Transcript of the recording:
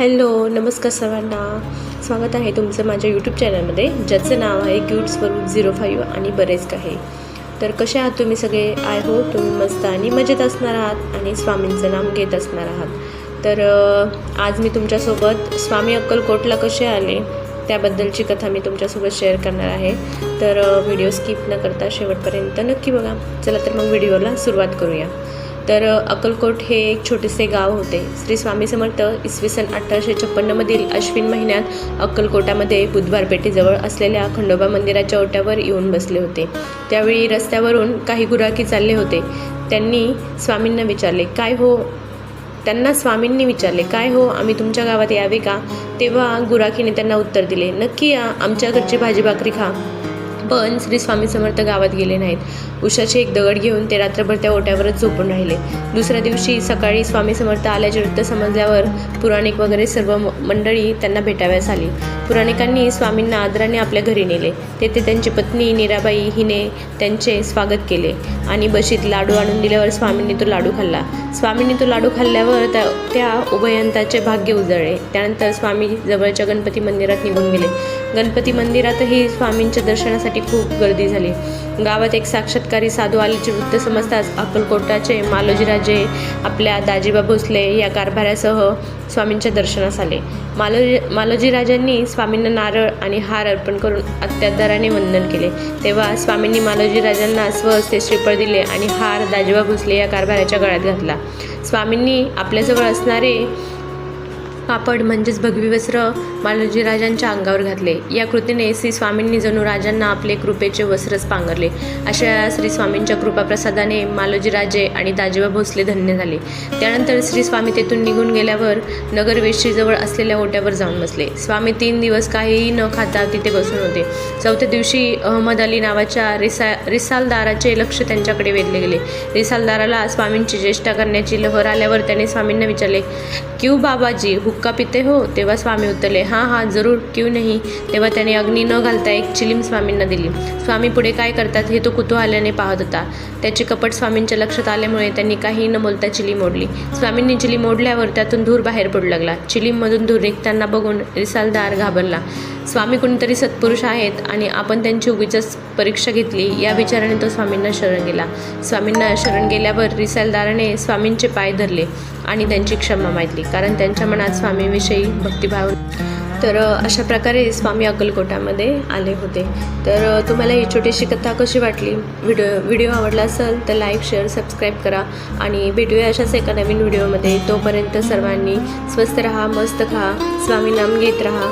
Hello नमस्कार सर्वांना, स्वागत आहे तुमचं माझ्या यूट्यूब चॅनलमध्ये, ज्याचं नाव आहे क्यूट स्वरूप 05 आणि बरेच काही. तर कसे आहात तुम्ही सगळे? आय होप तुम्ही मस्त आणि मजेत असणार आहात आणि स्वामींचं नाम घेत असणार आहात. तर आज मी तुमच्यासोबत स्वामी अक्कलकोटला कसे आले त्याबद्दलची कथा मी तुमच्यासोबत शेअर करणार आहे. तर व्हिडिओ स्किप न करता शेवटपर्यंत नक्की बघा. चला तर मग व्हिडिओला सुरुवात करूया. तर अक्कलकोट हे एक छोटेसे गाव होते. श्री स्वामी समर्थ इसवी सन 1856मधील अश्विन महिन्यात अक्कलकोटामध्ये बुधवार पेठेजवळ असलेल्या खंडोबा मंदिराच्या ओट्यावर येऊन बसले होते. त्यावेळी रस्त्यावरून काही गुराखी चालले होते. स्वामींनी विचारले, काय हो, आम्ही तुमच्या गावात यावे का? तेव्हा गुराखीने त्यांना उत्तर दिले, नक्की या, आमच्या घरची भाजी भाकरी खा. पण श्री स्वामी समर्थ गावात गेले नाहीत. उशाचे एक दगड घेऊन ते रात्रभर त्या ओट्यावरच झोपून राहिले. दुसऱ्या दिवशी सकाळी स्वामी समर्थ आल्याचे वृत्त समजल्यावर पुराणिक वगैरे सर्व मंडळी त्यांना भेटाव्यास आली. पुराणिकांनी स्वामींना आदराने आपल्या घरी नेले. तेथे त्यांची पत्नी नीराबाई हिने त्यांचे स्वागत केले आणि बशीत लाडू आणून दिल्यावर स्वामींनी तो लाडू खाल्ल्यावर त्या उभयंताचे भाग्य उजळले. त्यानंतर स्वामी जवळच्या गणपती मंदिरात निघून गेले. गणपती मंदिरातही स्वामींच्या दर्शनासाठी खूप गर्दी झाली. गावात एक साक्षात्कारी साधू आल्याचे वृत्त समजताच अक्कलकोटाचे मालोजीराजे आपल्या दाजीबा भोसले या कारभाऱ्यासह स्वामींच्या दर्शनास आले. मालोजीराजांनी स्वामींना नारळ आणि हार अर्पण करून अत्यादराने वंदन केले. तेव्हा स्वामींनी मालोजीराजांना स्वहस्ते श्रीफळ दिले आणि हार दाजीबा भोसले या कारभाऱ्याच्या गळ्यात घातला. स्वामींनी आपल्याजवळ असणारे कापड म्हणजेच भगवी वस्त्र मालोजीराजांच्या अंगावर घातले. या कृतीने श्री स्वामींनी जणू राजांना आपले कृपेचे वस्त्रच पांघरले. अशा श्री स्वामींच्या कृपाप्रसादाने मालोजीराजे आणि दाजीबा भोसले धन्य झाले. त्यानंतर श्री स्वामी तेथून निघून गेल्यावर नगरवेशीजवळ असलेल्या ओट्यावर जाऊन बसले. स्वामी 3 दिवस काहीही न खाता तिथे बसून होते. 4थ्या दिवशी अहमद अली नावाच्या रिसालदाराचे लक्ष त्यांच्याकडे वेधले गेले. रिसालदाराला स्वामींची चेष्टा करण्याची लहर आल्यावर त्याने स्वामींना विचारले, क्यों बाबाजी, हुक्का पिते हो? तेव्हा स्वामी उत्तरले, हां जरूर, क्यों नहीं. तेव्हा त्याने अग्नी न घालता एक चिलीम स्वामींना दिली. स्वामी पुढे काय करतात हे तो कुतूहलाने पाहत होता. त्याचे कपट स्वामींच्या लक्षात आल्यामुळे त्यांनी काही न बोलता चिलीम ओढली. स्वामींनी चिलीम ओढल्यावर त्यातून धूर बाहेर पडू लागला. चिलीममधून धूर निघताना बघून रिसालदार घाबरला. स्वामी कोणीतरी सत्पुरुष आहेत आणि आपण त्यांची उगीचच परीक्षा घेतली या विचाराने तो स्वामींना शरण गेला. स्वामींना शरण गेल्यावर रिसालदाराने स्वामींचे पाय धरले आणि त्यांची क्षमा मागितली, कारण त्यांच्या मनात स्वामीविषयी भक्तिभाव. तर अशा प्रकारे स्वामी अक्कलकोटामध्ये आले होते. तर तुम्हाला ही छोटीशी कथा कशी वाटली? व्हिडिओ आवडला असेल तर लाईक, शेअर, सबस्क्राईब करा आणि भेटूया अशाच एका नवीन व्हिडिओमध्ये. तोपर्यंत सर्वांनी स्वस्त रहा, मस्त खा, स्वामी नाम घेत रहा.